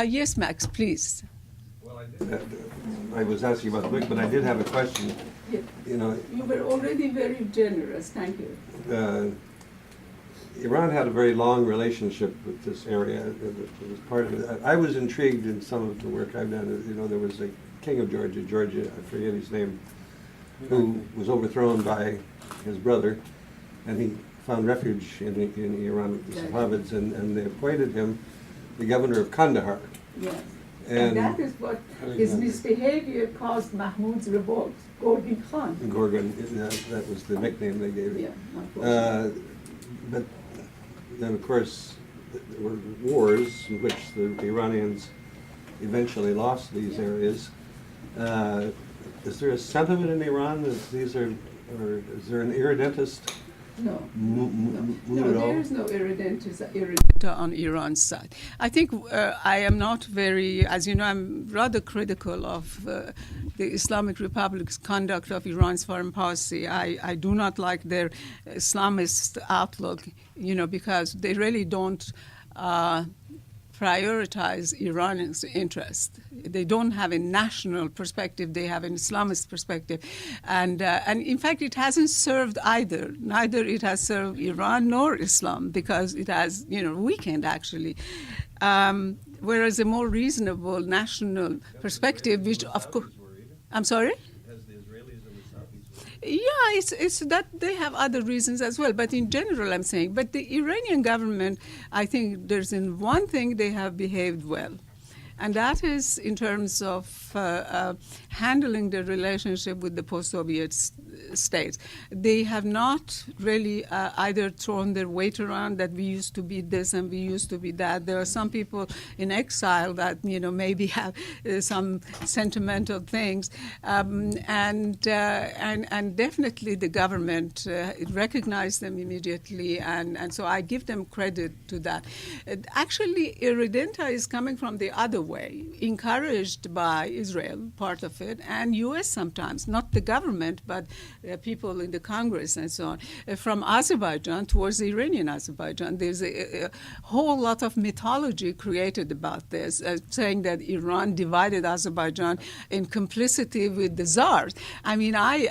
Yes, Max, please. Well, I was asking about the book, but I did have a question. Yes. You know, You were already very generous. Thank you. Iran had a very long relationship with this area. It was part of it. I was intrigued in some of the work I've done. You know, there was a king of Georgia, I forget his name, who was overthrown by his brother, and he found refuge in Iran with the Safavids, and they appointed him the governor of Kandahar. Yes. And that is what his misbehavior caused Mahmud's revolt, Gorgan Khan. Gorgan, that was the nickname they gave him. Yeah, but then, of course, there were wars in which the Iranians eventually lost these areas. Is there a sentiment in Iran that these are, or is there an irredentist? No, there is no irredenta on Iran's side. I think I am not very, as you know, I'm rather critical of the Islamic Republic's conduct of Iran's foreign policy. I do not like their Islamist outlook, you know, because they really don't prioritize Iran's interest. They don't have a national perspective, they have an Islamist perspective. And in fact, it hasn't served either. Neither it has served Iran nor Islam, because it has, you know, weakened actually. Whereas a more reasonable national perspective, which of course, I'm sorry? Yeah, it's that they have other reasons as well. But in general, I'm saying, but the Iranian government, I think there's in one thing they have behaved well. And that is in terms of handling the relationship with the post-Soviet states. They have not really either thrown their weight around that we used to be this and we used to be that. There are some people in exile that, you know, maybe have some sentimental things. And definitely the government recognized them immediately. And so I give them credit to that. Actually, irredenta is coming from the other way, encouraged by Israel, part of it, and U.S. sometimes, not the government, but people in the Congress and so on, from Azerbaijan towards the Iranian Azerbaijan. There's a whole lot of mythology created about this, saying that Iran divided Azerbaijan in complicity with the Tsars. I mean, I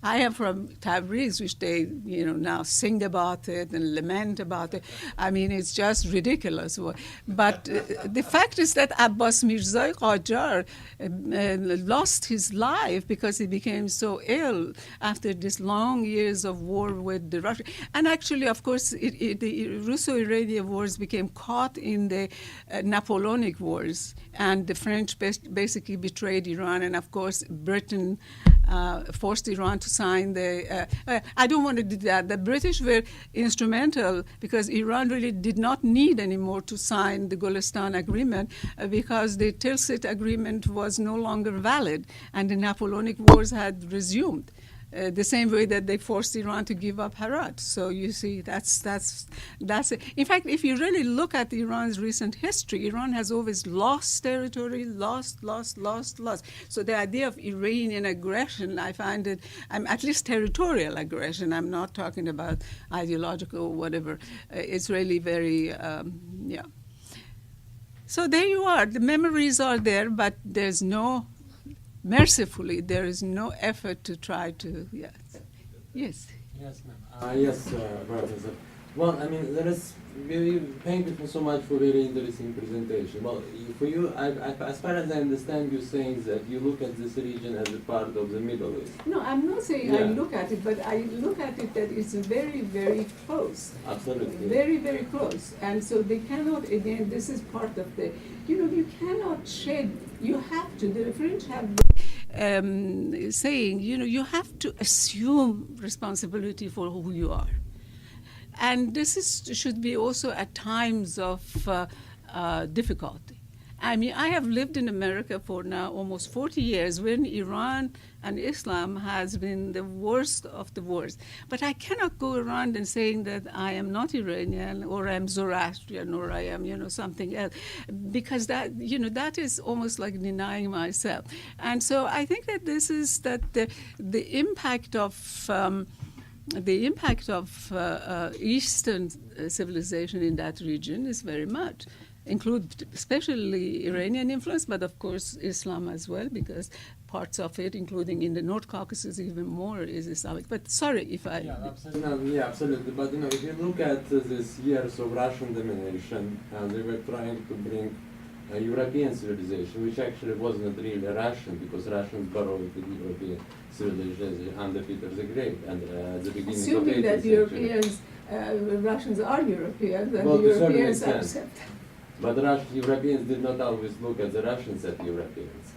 am from Tabriz, which they, you know, now sing about it and lament about it. I mean, it's just ridiculous. But the fact is that Abbas Mirzai Qajar lost his life because he became so ill after this long years of war with the Russians. And actually, of course, the Russo-Iranian wars became caught in the Napoleonic Wars. And the French basically betrayed Iran. And of course, Britain forced Iran to sign the... I don't want to do that. The British were instrumental because Iran really did not need anymore to sign the Golestan Agreement because the Tilsit Agreement was no longer valid and the Napoleonic Wars had resumed. The same way that they forced Iran to give up Herat. So you see, that's it. In fact, if you really look at Iran's recent history, Iran has always lost territory, lost. So the idea of Iranian aggression, I find it, at least territorial aggression, I'm not talking about ideological or whatever. It's really very, So there you are. The memories are there, but there's no... Mercifully, there is no effort to try to, yes. Yes, ma'am. Yes, Professor. Well, I mean, thank you so much for very interesting presentation. Well, for you, as far as I understand, you're saying that you look at this region as a part of the Middle East. No, I'm not saying I look at it, but I look at it that it's very, very close. Absolutely. Very, very close. And so they cannot, again, this is part of the, you know, you cannot shed, you have to, the French have saying, you know, you have to assume responsibility for who you are. And this should be also at times of difficulty. I mean, I have lived in America for now almost 40 years when Iran and Islam has been the worst of the worst. But I cannot go around and saying that I am not Iranian or I'm Zoroastrian or I am, you know, something else, because that, you know, that is almost like denying myself. And so I think that this is that the impact of the impact of Eastern civilization in that region is very much, include especially Iranian influence, but of course Islam as well, because parts of it, including in the North Caucasus, even more is Islamic. But sorry if I... Yeah, absolutely. No, yeah, absolutely. But if you look at these years of Russian domination, they were trying to bring a European civilization, which actually wasn't really Russian, because Russians borrowed the European civilization under Peter the Great and at the beginning Assuming of the 18th that century. Europeans, Russians are Europeans, and Well, the to a certain Europeans extent. accept. But Europeans did not always look at the Russians as Europeans.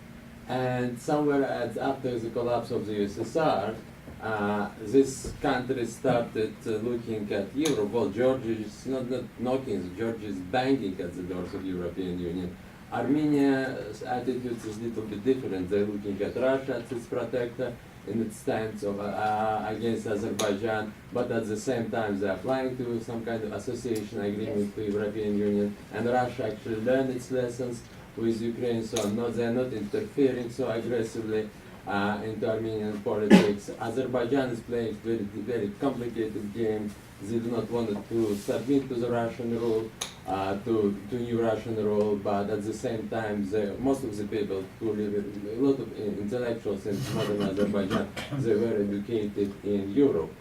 And somewhere after the collapse of the USSR, this country started looking at Europe. Well, Georgia is not knocking, Georgia is banging at the doors of the European Union. Armenia's attitude is a little bit different. They're looking at Russia as its protector in its stance of, against Azerbaijan, but at the same time they're applying to some kind of association agreement with the European Union, and Russia actually learned its lessons with Ukraine, so they're not interfering so aggressively into Armenian politics. Azerbaijan is playing very, very complicated game. They do not want to submit to the Russian rule, to new Russian rule, but at the same time, most of the people who live, a lot of intellectuals in modern Azerbaijan, they were educated in Europe.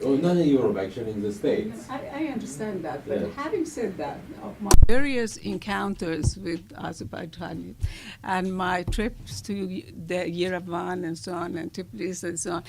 Oh, not in Europe, actually, in the States. I understand that, but Yeah. having said that, of my various encounters with Azerbaijanis and my trips to the Yerevan and so on, and Tbilisi and so on,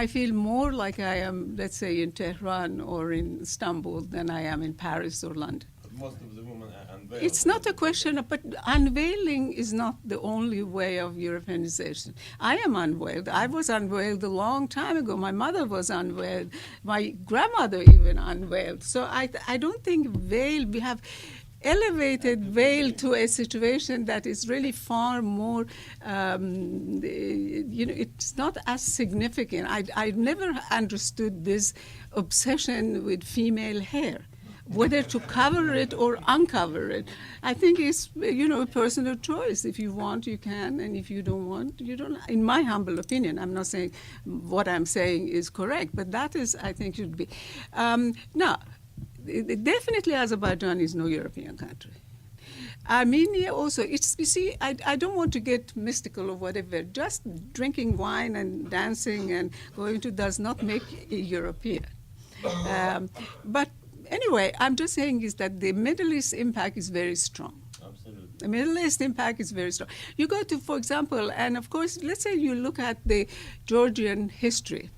I feel more like I am, let's say, in Tehran or in Istanbul than I am in Paris or London. Most of the women unveil. It's not a question of, but unveiling is not the only way of Europeanization. I am unveiled. I was unveiled a long time ago. My mother was unveiled. My grandmother even unveiled. So I don't think veil, we have elevated veil to a situation that is really far more, it's not as significant. I never understood this obsession with female hair, whether to cover it or uncover it. I think it's, a personal choice. If you want, you can, and if you don't want, you don't. In my humble opinion, I'm not saying what I'm saying is correct, but that is, I think, should be. Now, definitely Azerbaijan is no European country. Armenia also, you see, I don't want to get mystical or whatever. Just drinking wine and dancing and going to does not make a European. But anyway, I'm just saying is that the Middle East impact is very strong. Absolutely. The Middle East impact is very strong. You go to, for example, and of course, let's say you look at the Georgian history.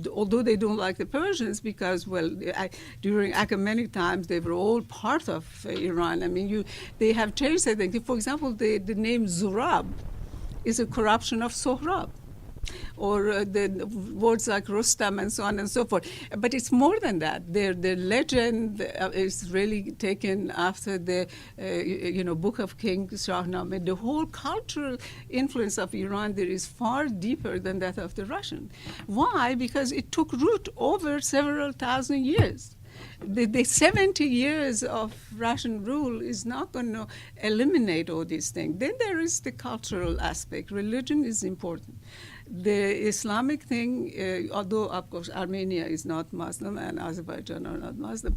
Although they don't like the Persians because, during Achaemenid times, they were all part of Iran. I mean, they have changed everything. For example, the name Zurab is a corruption of Sohrab, or the words like Rustam and so on and so forth. But it's more than that. The legend is really taken after the Book of Kings, Shahnameh. The whole cultural influence of Iran there is far deeper than that of the Russian. Why? Because it took root over several thousand years. The 70 years of Russian rule is not going to eliminate all these things. Then there is the cultural aspect. Religion is important. The Islamic thing, although of course Armenia is not Muslim and Azerbaijan are not Muslim,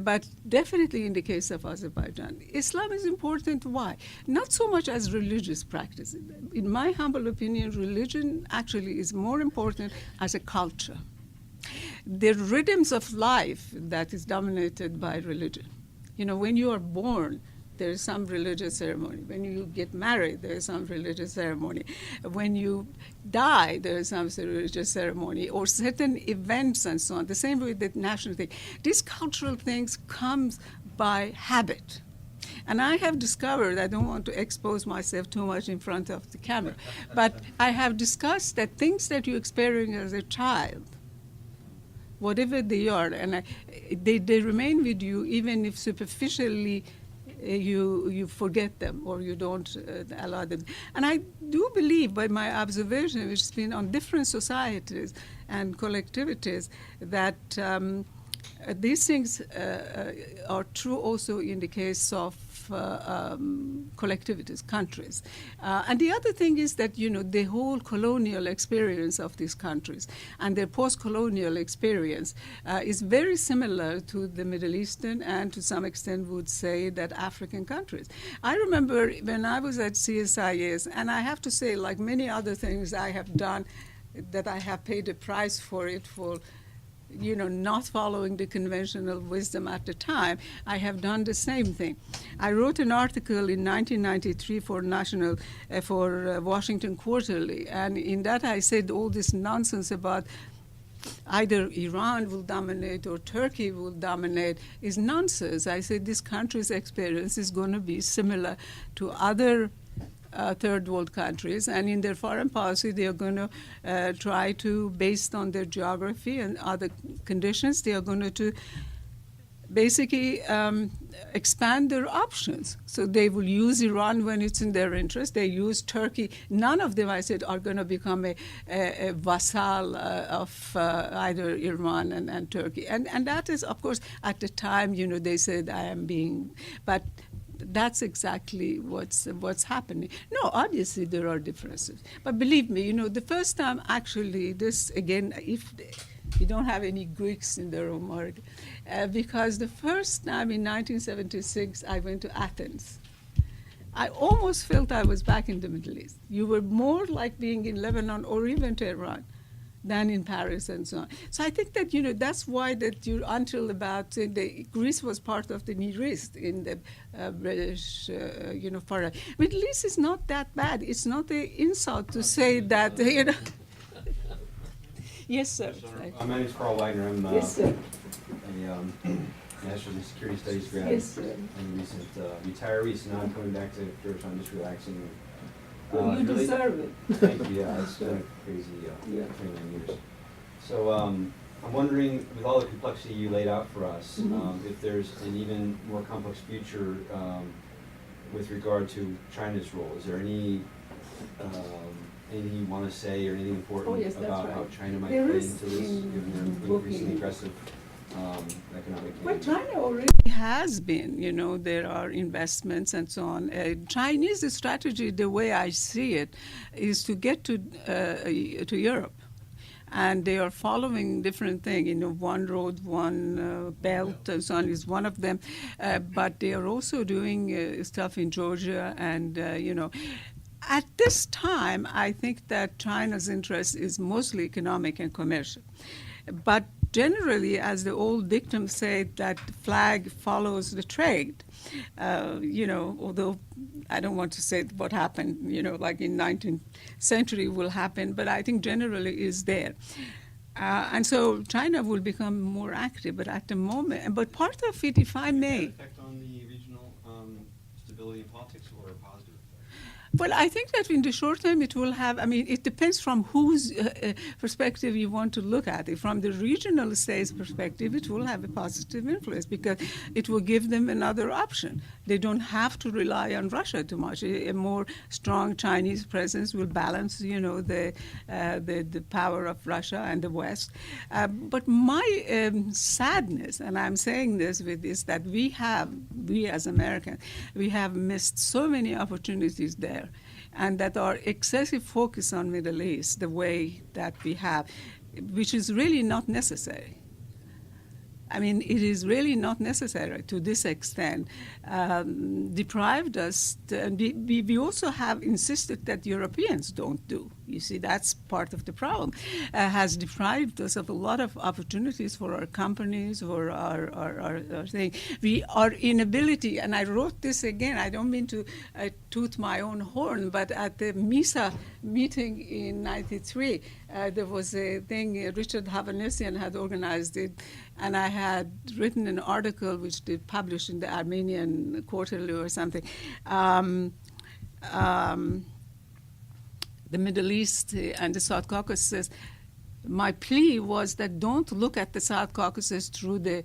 but definitely in the case of Azerbaijan, Islam is important. Why? Not so much as religious practice. In my humble opinion, religion actually is more important as a culture. The rhythms of life that is dominated by religion. When you are born, there is some religious ceremony. When you get married, there is some religious ceremony. When you die, there is some religious ceremony, or certain events and so on. The same with the national thing. These cultural things comes by habit. And I have discovered, I don't want to expose myself too much in front of the camera, but I have discussed that things that you experience as a child, whatever they are, and they remain with you even if superficially you forget them or you don't allow them. And I do believe, by my observation, which has been on different societies and collectivities, that these things are true also in the case of collectivities, countries. And the other thing is that, the whole colonial experience of these countries and their post-colonial experience is very similar to the Middle Eastern and to some extent would say that African countries. I remember when I was at CSIS, and I have to say, like many other things I have done, that I have paid a price for it for not following the conventional wisdom at the time. I have done the same thing. I wrote an article in 1993 for Washington Quarterly, and in that I said all this nonsense about either Iran will dominate or Turkey will dominate is nonsense. I said this country's experience is going to be similar to other third world countries, and in their foreign policy they are going to try to, based on their geography and other conditions, they are going to basically expand their options. So they will use Iran when it's in their interest. They use Turkey. None of them, I said, are going to become a vassal of either Iran and Turkey. And that is, of course, at the time, they said I am being, but that's exactly what's happening. No, obviously there are differences. But believe me, the first time actually this, again, if you don't have any Greeks in the room, or, because the first time in 1976 I went to Athens, I almost felt I was back in the Middle East. You were more like being in Lebanon or even Tehran than in Paris and so on. So I think that, that's why that until about, Greece was part of the Near East in the British, foreign. Middle East is not that bad. It's not an insult to say that, Yes, sir. My name is Carl Wagner. I'm Yes, sir. a National Security Studies grad. Yes, sir. I'm a recent retiree, so now I'm coming back to Georgetown, just relaxing. Well, you really- deserve it. Thank you. Yeah, it's been a crazy 29 years. So I'm wondering, with all the complexity you laid out for us, if there's an even more complex future with regard to China's role. Is there anything you want to say or anything important Yes, that's about right. how China might There play is into this, in given their booking. increasingly aggressive economic Well, gains? China already has been, there are investments and so on. Chinese strategy, the way I see it, is to get to Europe. And they are following different things, one road, one belt, and so on is one of them. But they are also doing stuff in Georgia and, At this time, I think that China's interest is mostly economic and commercial. But generally, as the old dictum said, that the flag follows the trade. Although I don't want to say what happened, like in 19th century will happen, but I think generally is there. And so China will become more active, but at the moment, but part of it, if I may. Effect on the regional stability and politics, or a positive effect? Well, I think that in the short term it will have, it depends from whose perspective you want to look at it. From the regional states' perspective, it will have a positive influence because it will give them another option. They don't have to rely on Russia too much. A more strong Chinese presence will balance, the power of Russia and the West. But my sadness, and I'm saying this is that we as Americans, we have missed so many opportunities there. And that our excessive focus on Middle East, the way that we have, which is really not necessary. It is really not necessary to this extent, deprived us, and we also have insisted that Europeans don't do. You see, that's part of the problem, has deprived us of a lot of opportunities for our companies, for our thing. Our inability, and I wrote this again, I don't mean to toot my own horn, but at the MISA meeting in 93, there was a thing, Richard Havanesian had organized it, and I had written an article which they published in the Armenian Quarterly or something. The Middle East and the South Caucasus. My plea was that don't look at the South Caucasus through the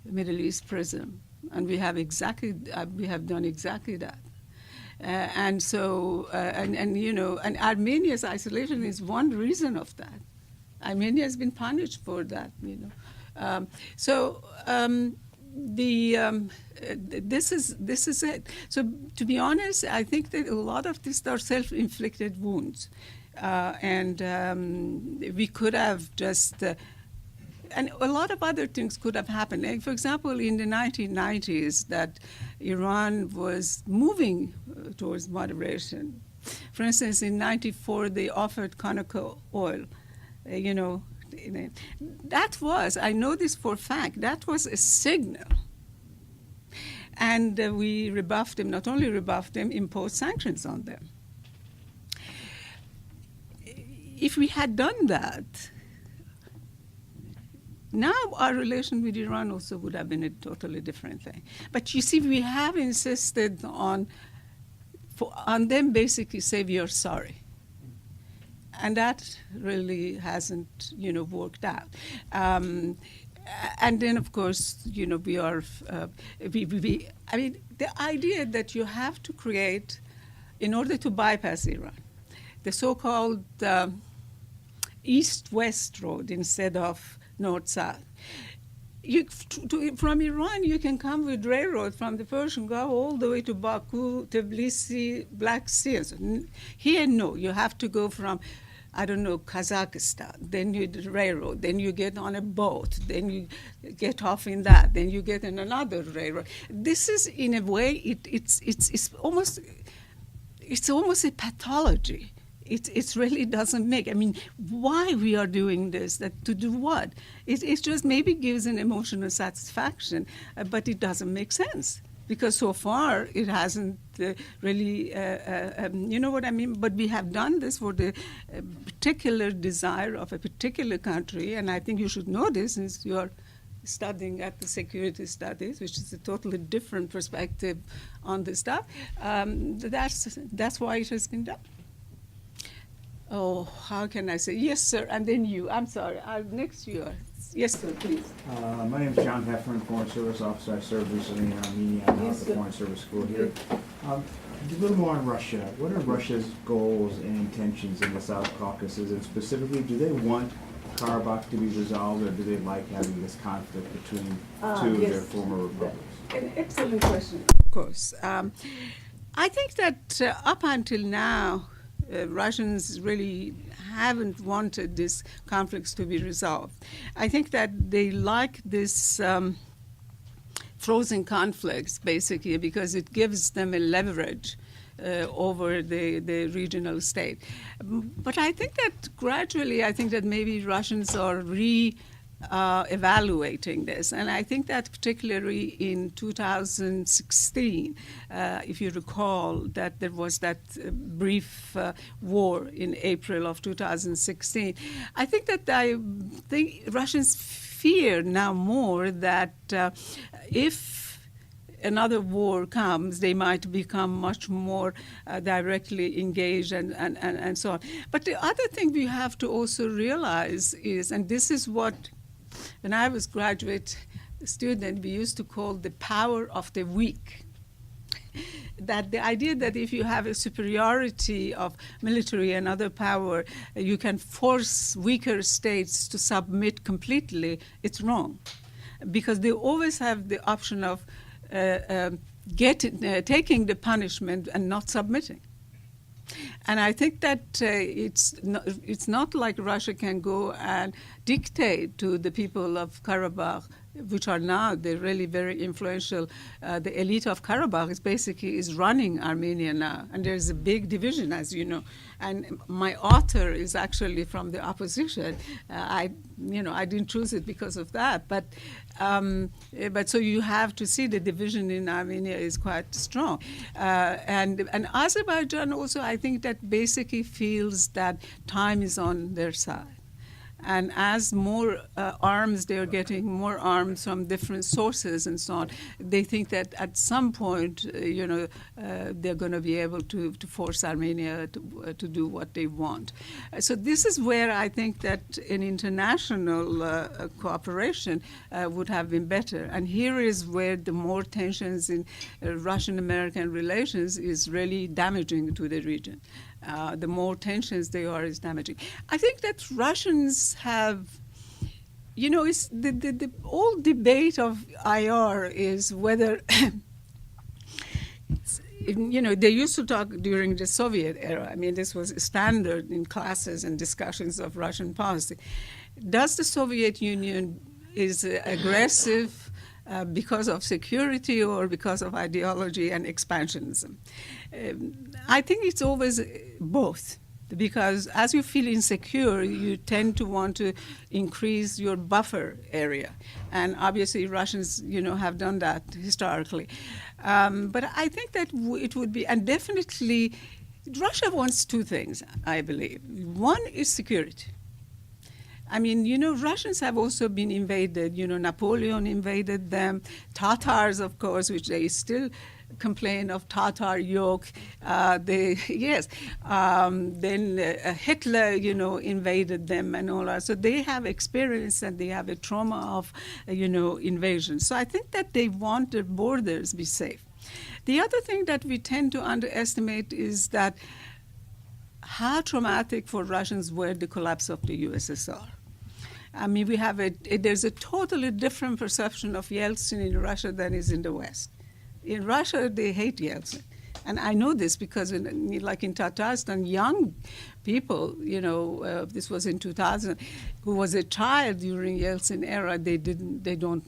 Middle East prism, and we have done exactly that. And Armenia's isolation is one reason of that. Armenia has been punished for that, This is it. So to be honest, I think that a lot of these are self-inflicted wounds, and we could have just. And a lot of other things could have happened. Like, for example, in the 1990s, that Iran was moving towards moderation. For instance, in '94, they offered Conoco oil. That was, I know this for a fact, that was a signal. And we rebuffed them, not only rebuffed them, imposed sanctions on them. If we had done that, now our relation with Iran also would have been a totally different thing. But you see, we have insisted on them basically say we are sorry. And that really hasn't, worked out. And then, of course, we are, I mean, the idea that you have to create, in order to bypass Iran, the so-called east-west road instead of north-south. From Iran, you can come with railroad from the Persian Gulf all the way to Baku, Tbilisi, Black Sea. Here, no, you have to go from, Kazakhstan, then you railroad, then you get on a boat, then you get off in that, then you get in another railroad. This is, in a way, it's almost a pathology. It really doesn't make. I mean, why we are doing this? That to do what? It just maybe gives an emotional satisfaction, but it doesn't make sense because so far it hasn't really. You know what I mean? But we have done this for the particular desire of a particular country, and I think you should know this since you are studying at the security studies, which is a totally different perspective on this stuff. That's why it has been done. Oh, how can I say? Yes, sir, and then you. I'm sorry. Next you are. Yes, sir, please. My name is John Heffern, Foreign Service Officer. I served recently in Armenia and Yes, the sir. Foreign Service School here. A little more on Russia. What are Russia's goals and intentions in the South Caucasus? And specifically, do they want Karabakh to be resolved, or do they like having this conflict between two of yes. their former republics? An excellent question, of course. I think that up until now, Russians really haven't wanted these conflicts to be resolved. I think that they like this frozen conflicts, basically, because it gives them a leverage over the regional state. But I think that gradually, maybe Russians are evaluating this. And I think that particularly in 2016, if you recall, that there was that brief war in April of 2016. I think Russians fear now more that if another war comes, they might become much more directly engaged and so on. But the other thing we have to also realize is, and this is what when I was graduate student, we used to call the power of the weak. That the idea that if you have a superiority of military and other power, you can force weaker states to submit completely, it's wrong. Because they always have the option of taking the punishment and not submitting. And I think that it's not like Russia can go and dictate to the people of Karabakh, which are now they're really very influential. The elite of Karabakh is running Armenia now, and there's a big division, as you know. And my author is actually from the opposition. I didn't choose it because of that, but so you have to see the division in Armenia is quite strong. And Azerbaijan also, I think that basically feels that time is on their side. And as more arms, they're getting more arms from different sources and so on, they think that at some point, they're going to be able to force Armenia to do what they want. So this is where I think that an international cooperation would have been better. And here is where the more tensions in Russian-American relations is really damaging to the region. The more tensions they are is damaging. I think that Russians have it's the old debate of IR is whether, they used to talk during the Soviet era. I mean, this was standard in classes and discussions of Russian policy. Does the Soviet Union is aggressive because of security or because of ideology and expansionism? I think it's always both. Because as you feel insecure, you tend to want to increase your buffer area. And obviously Russians, have done that historically. But I think that it would be, and definitely Russia wants two things, I believe. One is security. I mean, Russians have also been invaded. Napoleon invaded them. Tatars, of course, which they still complain of Tatar yoke. Then Hitler, invaded them and all that. So they have experience and they have a trauma of, invasion. So I think that they want their borders be safe. The other thing that we tend to underestimate is that how traumatic for Russians were the collapse of the USSR. I mean, there's a totally different perception of Yeltsin in Russia than is in the West. In Russia, they hate Yeltsin. And I know this because, like in Tatarstan, young people, this was in 2000, who was a child during Yeltsin era, they don't,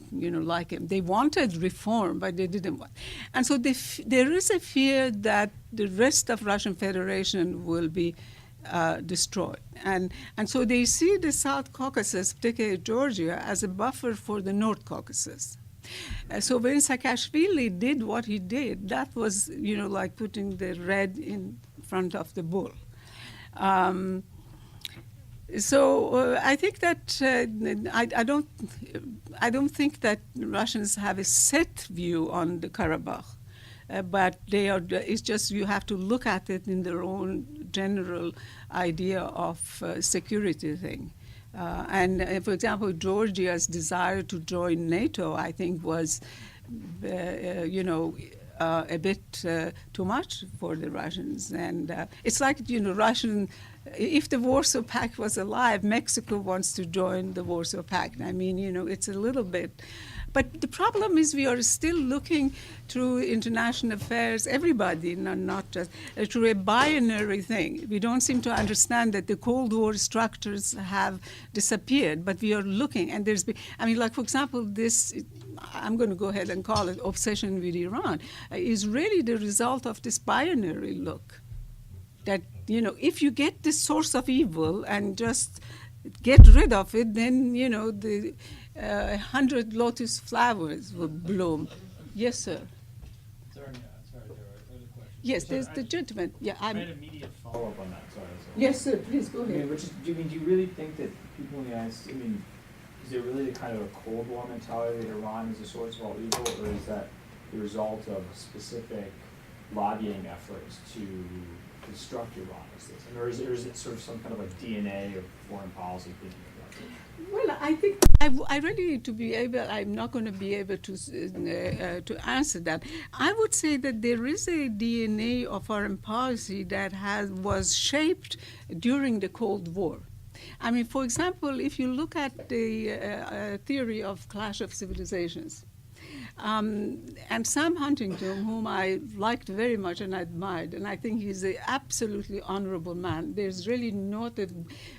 like him. They wanted reform, but they didn't want. And so there is a fear that the rest of Russian Federation will be destroyed. And so they see the South Caucasus, particularly Georgia, as a buffer for the North Caucasus. So when Saakashvili did what he did, that was, like putting the red in front of the bull. I think that I don't think that Russians have a set view on the Karabakh, but it's just you have to look at it in their own general idea of security thing. For example, Georgia's desire to join NATO, I think, was, a bit too much for the Russians. And it's like, if the Warsaw Pact was alive, Mexico wants to join the Warsaw Pact. I mean, it's a little bit. But the problem is we are still looking through international affairs, everybody, not just, through a binary thing. We don't seem to understand that the Cold War structures have disappeared, but we are looking, and for example, this, I'm going to go ahead and call it obsession with Iran, is really the result of this binary look. That, if you get the source of evil and just get rid of it, then, the 100 lotus flowers will bloom. Yes, sir. Sorry, there are other questions. Yes, there's the gentleman. Yeah, I had an immediate follow-up on that. Sorry. Yes, sir. Please go ahead. Do you really think that people in the United States, is there really kind of a Cold War mentality that Iran is the source of all evil, or is that the result of specific lobbying efforts to construct Iran as this? Or is it sort of some kind of like DNA of foreign policy thinking about it? Well, I think I really need to be able, I'm not going to be able to answer that. I would say that there is a DNA of foreign policy that was shaped during the Cold War. I mean, for example, if you look at the theory of clash of civilizations, and Sam Huntington, whom I liked very much and admired, and I think he's an absolutely honorable man. There's really not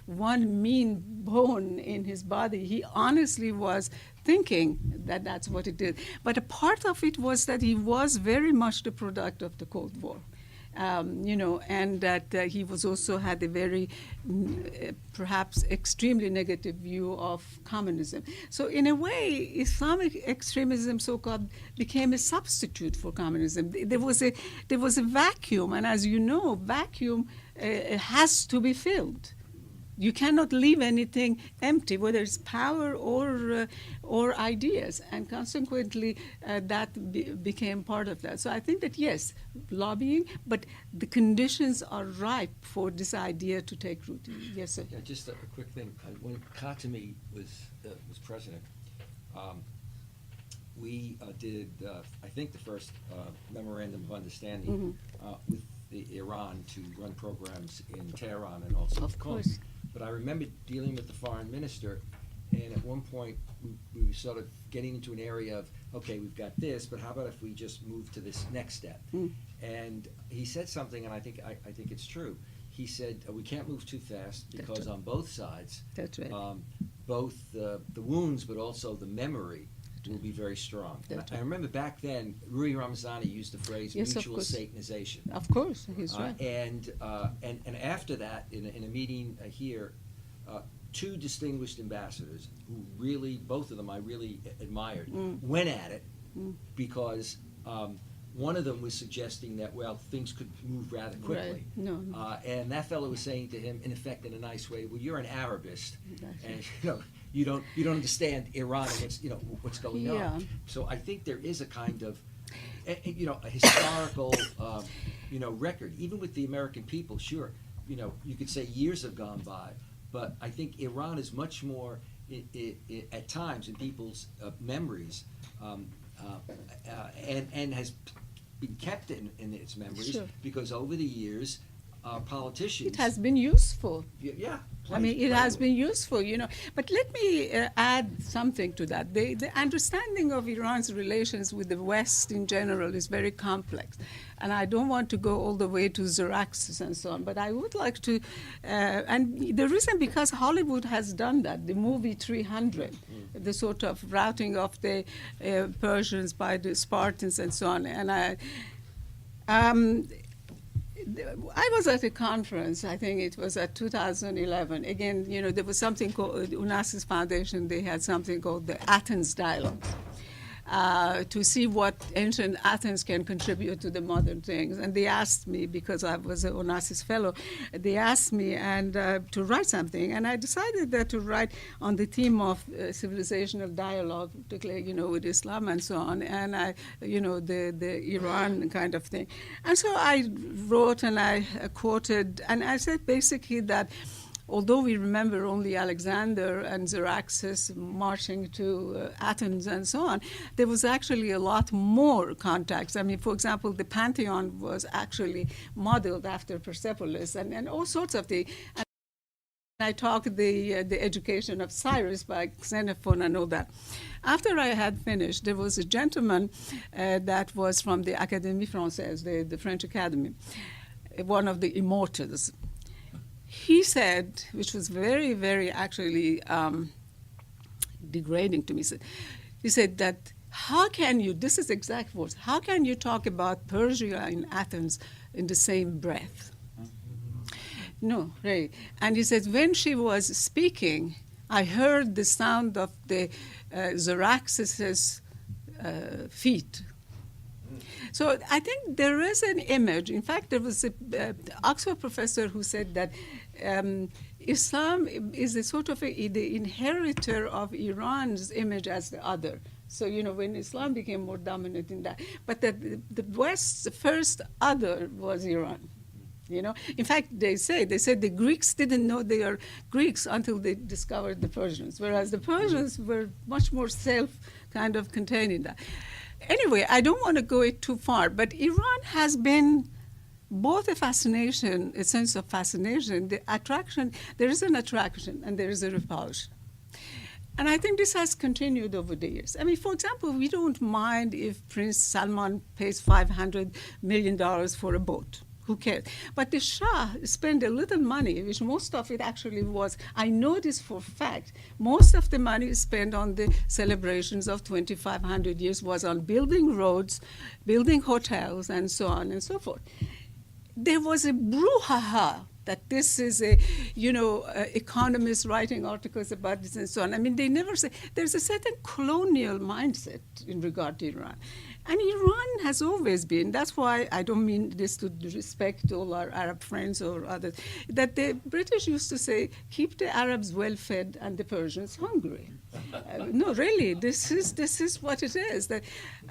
one mean bone in his body. He honestly was thinking that that's what it did. But a part of it was that he was very much the product of the Cold War. And that he was also had a very, perhaps extremely negative view of communism. So in a way, Islamic extremism, so-called, became a substitute for communism. There was a vacuum, and as you know, vacuum has to be filled. You cannot leave anything empty, whether it's power or ideas, and consequently that became part of that. So I think that yes, lobbying, but the conditions are ripe for this idea to take root. Yes, sir. Yeah, just a quick thing. When Khatami was president, we did, I think, the first memorandum of understanding with Iran to run programs in Tehran and also Of course. But I remember dealing with the foreign minister, and at one point we were sort of getting into an area of, okay, we've got this, but how about if we just move to this next step? And he said something, and I think it's true. He said, we can't move too fast because on both sides, That's right. both the wounds but also the memory will be very strong. And I remember back then, Rui Ramazani used the phrase Yes, of mutual course. Satanization. Of course, he's right. And after that, in a meeting here, two distinguished ambassadors who really, both of them I really admired, went at it because one of them was suggesting that, well, things could move rather quickly. Right. No. And that fellow was saying to him, in effect, in a nice way, well, you're an Arabist, Exactly. and you don't understand Iran and what's going Yeah. on. So I think there is a kind of a historical record, even with the American people. Sure, you could say years have gone by, but I think Iran is much more at times in people's memories, and has been kept in its memories Sure. because over the years, politicians. It has been useful. Yeah. I mean, it has been useful, But let me add something to that. The understanding of Iran's relations with the West in general is very complex. And I don't want to go all the way to Zaraxis and so on, but I would like to, and the reason because Hollywood has done that, the movie 300, the sort of routing of the Persians by the Spartans and so on. And I was at a conference, I think it was at 2011. Again, there was something called, Onassis Foundation, they had something called the Athens Dialogues, to see what ancient Athens can contribute to the modern things. And they asked me, because I was an Onassis fellow, they asked me to write something. And I decided that to write on the theme of civilizational dialogue, particularly, with Islam and so on, and the Iran kind of thing. And so I wrote and I quoted, and I said basically that although we remember only Alexander and Zaraxis marching to Athens and so on, there was actually a lot more context. I mean, for example, the Pantheon was actually modeled after Persepolis and all sorts of things. And I talked the education of Cyrus by Xenophon and all that. After I had finished, there was a gentleman that was from the Académie Française, the French Academy, one of the immortals. He said, which was very, very actually degrading to me, he said that, how can you, this is exact words, how can you talk about Persia and Athens in the same breath? No, really. And he said, when she was speaking, I heard the sound of the Zaraxis' feet. So I think there is an image. In fact, there was an Oxford professor who said that Islam is a sort of the inheritor of Iran's image as the other. So, when Islam became more dominant in that. But that the West's first other was Iran. In fact, they said the Greeks didn't know they are Greeks until they discovered the Persians, whereas the Persians were much more kind of contained in that. Anyway, I don't want to go too far, but Iran has been both a fascination, a sense of fascination, the attraction. There is an attraction and there is a repulsion. And I think this has continued over the years. I mean, for example, we don't mind if Prince Salman pays $500 million for a boat. Who cares? But the Shah spent a little money, which most of it actually was, I know this for a fact, most of the money spent on the celebrations of 2,500 years was on building roads, building hotels, and so on and so forth. There was a brouhaha that this is economists writing articles about this and so on. I mean, they never say, there's a certain colonial mindset in regard to Iran. And Iran has always been, that's why I don't mean this to disrespect all our Arab friends or others, that the British used to say, keep the Arabs well-fed and the Persians hungry. No, really, this is what it is.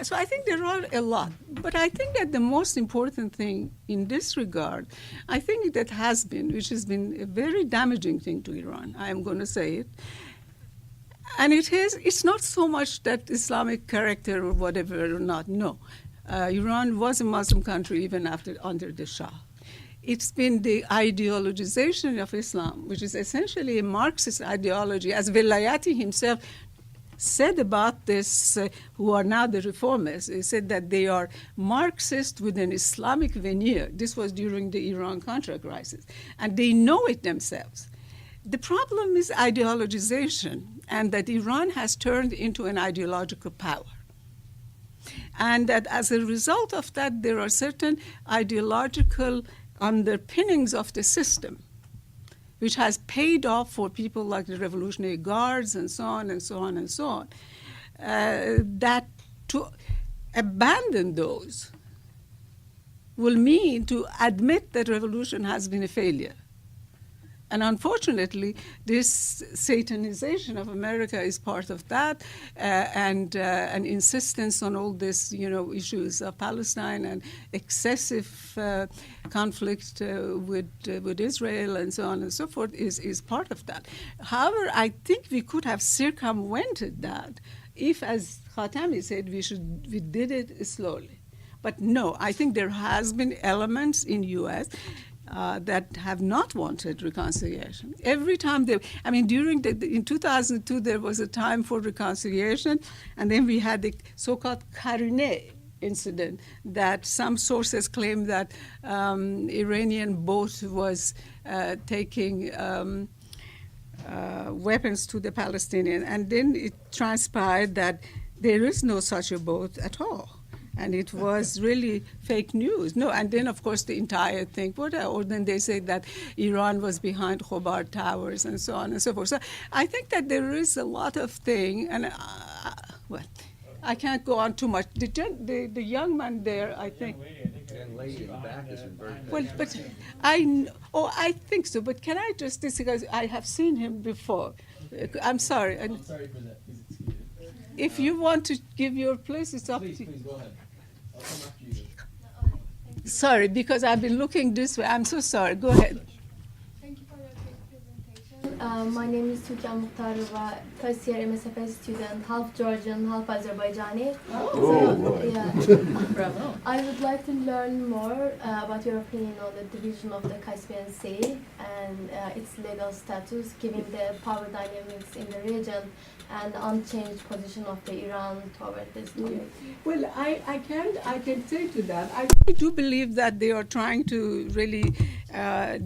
So I think there are a lot. But I think that the most important thing in this regard, I think that has been, which has been a very damaging thing to Iran, I am going to say it, and it's not so much that Islamic character or whatever or not, no. Iran was a Muslim country even under the Shah. it's been the ideologization of Islam, which is essentially a Marxist ideology, as Velayati himself said about this, who are now the reformers. He said that they are Marxist with an Islamic veneer. This was during the Iran-Contra crisis. And they know it themselves. The problem is ideologization, and that Iran has turned into an ideological power. And that as a result of that, there are certain ideological underpinnings of the system, which has paid off for people like the Revolutionary Guards and so on and so on and so on, that to abandon those will mean to admit that revolution has been a failure. And unfortunately, this Satanization of America is part of that, and an insistence on all this, issues of Palestine and excessive conflict with Israel and so on and so forth is part of that. However, I think we could have circumvented that if, as Khatami said, we did it slowly. But no, I think there has been elements in U.S. That have not wanted reconciliation. Every time in 2002 there was a time for reconciliation, and then we had the so-called Karine incident that some sources claim that Iranian boat was taking weapons to the Palestinians, and then it transpired that there is no such a boat at all. And it was really fake news. No, and then, of course, the entire thing, or then they say that Iran was behind Khobar Towers and so on and so forth. So I think that there is a lot of things, and, I can't go on too much. The young man there, I think. The young lady in the back has been very Well, but I think so. But can I just, because I have seen him before. I'm sorry. I'm sorry for that. Please excuse me. If you want to give your place, it's up Please, to you. please go ahead. I'll come after you. Sorry, because I've been looking this way. I'm so sorry. Go ahead. Thank you for your great presentation. My name is Tukan Mukhtarova, first year MSFA student, half Georgian, half Azerbaijani. Bravo. I would like to learn more about your opinion on the division of the Caspian Sea and its legal status, given the power dynamics in the region and unchanged position of the Iran toward this topic. Well, I can say to that. I do believe that they are trying to really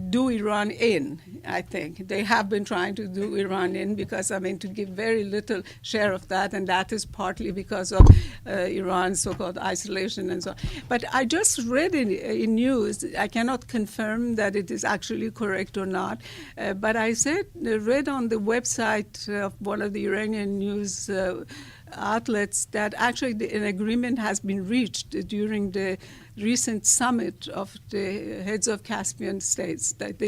do Iran in. I think they have been trying to do Iran in because, to give very little share of that, and that is partly because of Iran's so-called isolation and so on. But I just read in news, I cannot confirm that it is actually correct or not, but I read on the website of one of the Iranian news outlets that actually an agreement has been reached during the recent summit of the heads of Caspian states, that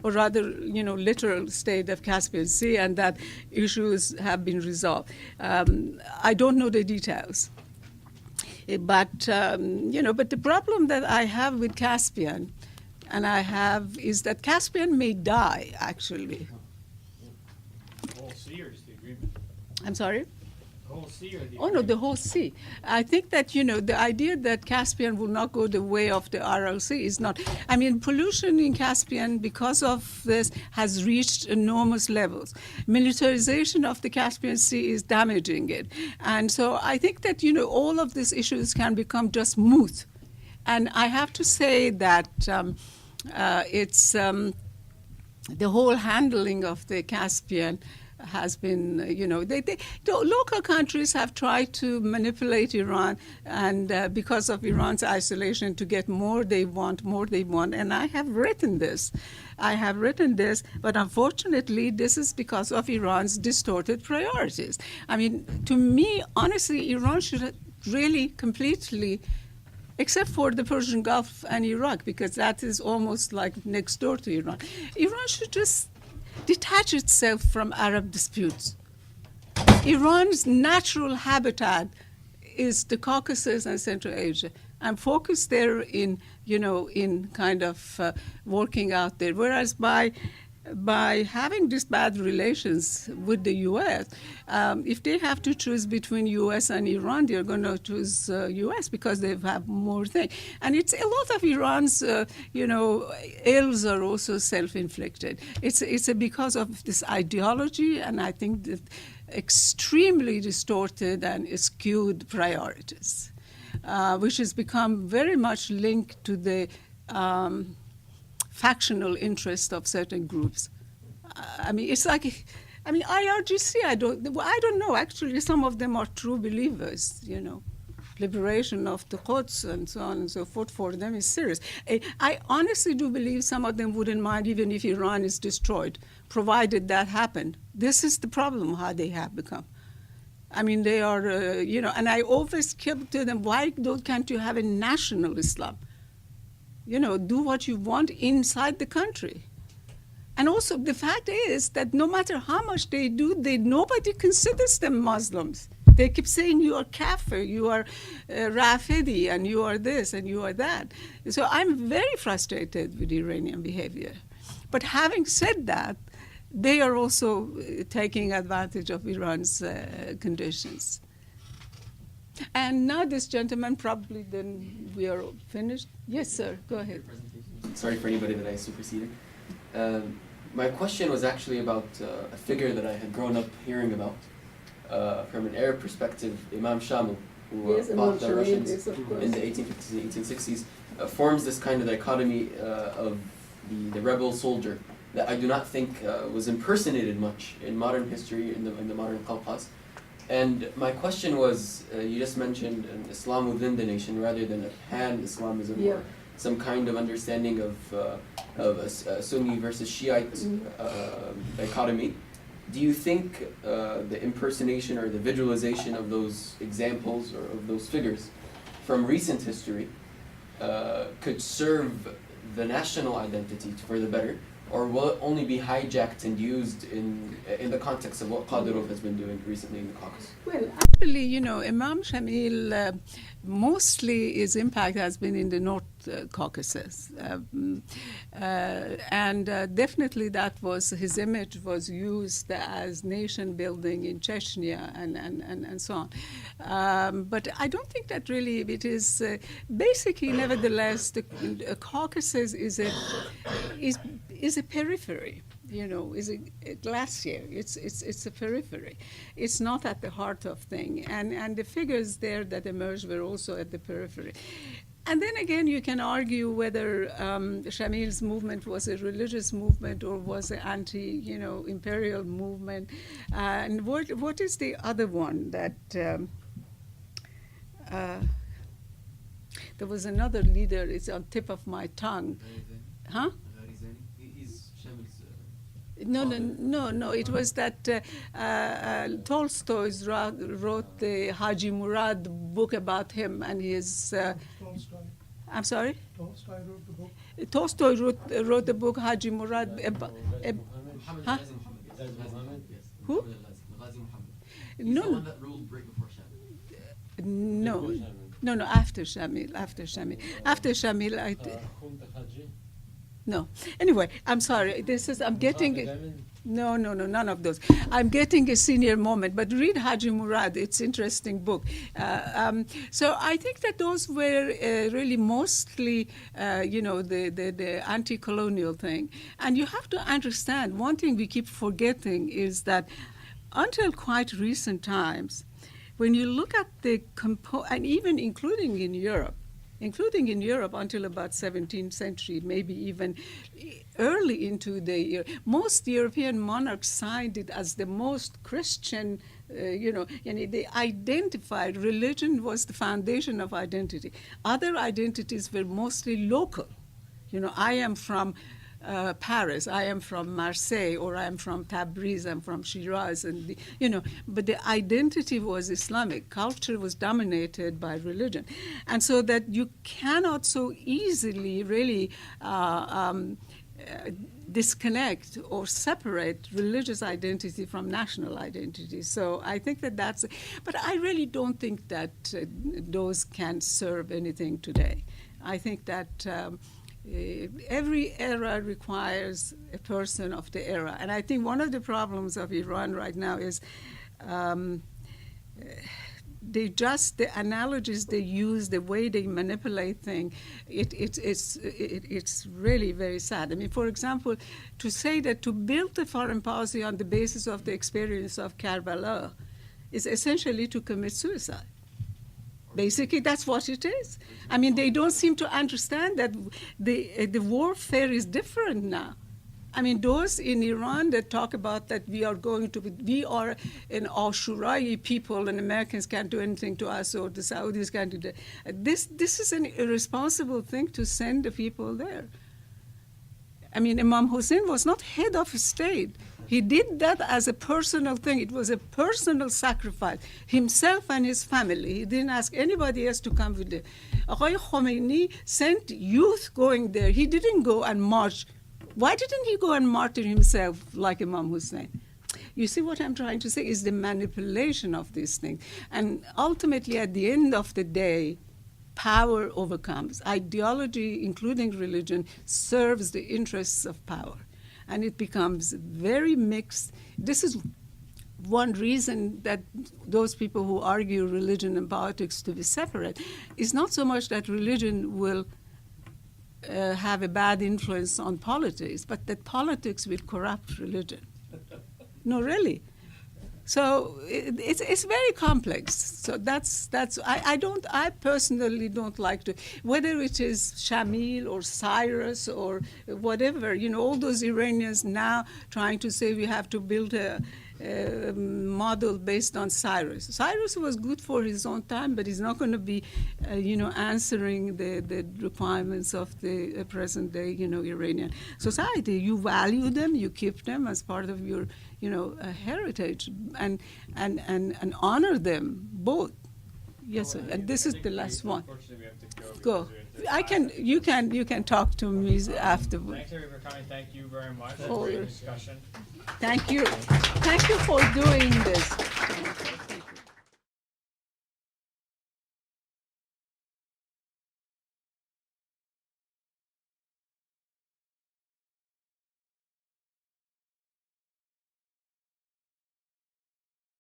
or rather, literal state of Caspian Sea, and that issues have been resolved. I don't know the details, but but the problem that I have with Caspian, is that Caspian may die actually. The whole sea or just the agreement? I'm sorry. The whole sea or the Oh, no, the whole sea. I think that, the idea that Caspian will not go the way of the RLC is not. Pollution in Caspian, because of this, has reached enormous levels. Militarization of the Caspian Sea is damaging it. And so I think that, all of these issues can become just moot. And I have to say that it's the whole handling of the Caspian has been, the local countries have tried to manipulate Iran, and because of Iran's isolation, to get more they want. And I have written this, but unfortunately, this is because of Iran's distorted priorities. To me, honestly, Iran should really completely, except for the Persian Gulf and Iraq, because that is almost like next door to Iran. Iran should just detach itself from Arab disputes. Iran's natural habitat is the Caucasus and Central Asia, and focus there in kind of working out there. Whereas by by having these bad relations with the U.S., if they have to choose between U.S. and Iran, they're going to choose U.S. because they have more things. And it's a lot of Iran's, ills are also self-inflicted. It's because of this ideology, and I think that extremely distorted and skewed priorities, which has become very much linked to the factional interest of certain groups. It's like, IRGC, I don't know. Actually, some of them are true believers, Liberation of the Quds and so on and so forth, for them is serious. I honestly do believe some of them wouldn't mind even if Iran is destroyed, provided that happened. This is the problem, how they have become. They are, and I always kept to them, why can't you have a national Islam? Do what you want inside the country. And also the fact is that no matter how much they do, nobody considers them Muslims. They keep saying you are kafir, you are Rafidi, and you are this, and you are that. So I'm very frustrated with Iranian behavior. But having said that, they are also taking advantage of Iran's conditions. And now this gentleman, probably then we are finished. Yes, sir, go ahead. Sorry for anybody that I superseded. My question was actually about a figure that I had grown up hearing about from an Arab perspective, Imam Shamil, who fought the Russians in the 1850s and 1860s, forms this kind of dichotomy of the rebel soldier that I do not think was impersonated much in modern history, in the modern Caucasus. And my question was, you just mentioned an Islam within the nation rather than a pan-Islamism, or some kind of understanding of a Sunni versus Shiite dichotomy. Do you think the impersonation or the visualization of those examples or of those figures from recent history could serve the national identity for the better, or will it only be hijacked and used in the context of what Qadyrov has been doing recently in the Caucasus? Well, actually, Imam Shamil, mostly his impact has been in the North Caucasus. And definitely that was, his image was used as nation building in Chechnya and so on. But I don't think that really it is, basically, nevertheless, the Caucasus is a periphery. Is a glacier. It's a periphery. It's not at the heart of thing. And the figures there that emerged were also at the periphery. And then again, you can argue whether Shamil's movement was a religious movement or was an anti-imperial movement. And what is the other one that there was another leader? It's on tip of my tongue. Huh? No. It was that Tolstoy wrote the Haji Murad book about him and his. Tolstoy. I'm sorry? Tolstoy wrote the book. Tolstoy wrote the book Haji Murad. Huh? Who? No. The one that ruled Britain before Shamil. No. After Shamil, No. Anyway, I'm sorry. I'm getting. No, none of those. I'm getting a senior moment, but read Haji Murad. It's an interesting book. So I think that those were really mostly, the anti-colonial thing. And you have to understand, one thing we keep forgetting is that until quite recent times, when you look at the and even including in Europe until about 17th century, maybe even early into the most European monarchs signed it as the most Christian, they identified religion was the foundation of identity. Other identities were mostly local. I am from Paris, I am from Marseille, or I am from Tabriz, I'm from Shiraz, and but the identity was Islamic. Culture was dominated by religion, and so that you cannot so easily really disconnect or separate religious identity from national identity. So I think that's, but I really don't think that those can serve anything today. I think that every era requires a person of the era. And I think one of the problems of Iran right now is the analogies they use, the way they manipulate things, it's really very sad. I mean, for example, to say that to build a foreign policy on the basis of the experience of Karbala is essentially to commit suicide. Basically, that's what it is. I mean, they don't seem to understand that the warfare is different now. I mean, those in Iran that talk about that we are an Ashurai people and Americans can't do anything to us or the Saudis can't do that. This is an irresponsible thing to send the people there. I mean, Imam Hussein was not head of state. He did that as a personal thing. It was a personal sacrifice, himself and his family. He didn't ask anybody else to come with him. Aghay Khomeini sent youth going there. He didn't go and march. Why didn't he go and martyr himself like Imam Hussein? You see what I'm trying to say is the manipulation of these things. And ultimately, at the end of the day, power overcomes. Ideology, including religion, serves the interests of power. And it becomes very mixed. This is one reason that those people who argue religion and politics to be separate is not so much that religion will have a bad influence on politics, but that politics will corrupt religion. No, really. So it's very complex. So I personally don't like to, whether it is Shamil or Cyrus or whatever, all those Iranians now trying to say we have to build a model based on Cyrus. Cyrus was good for his own time, but he's not going to be, answering the requirements of the present day, Iranian society. You value them, you keep them as part of your, heritage, and honor them both. Yes, sir. And this is the last one. Unfortunately, we have to Go. You can talk to me afterwards. Thanks everybody for coming. Thank you very much. Oh, Great discussion. Thank you. Thank you for doing this.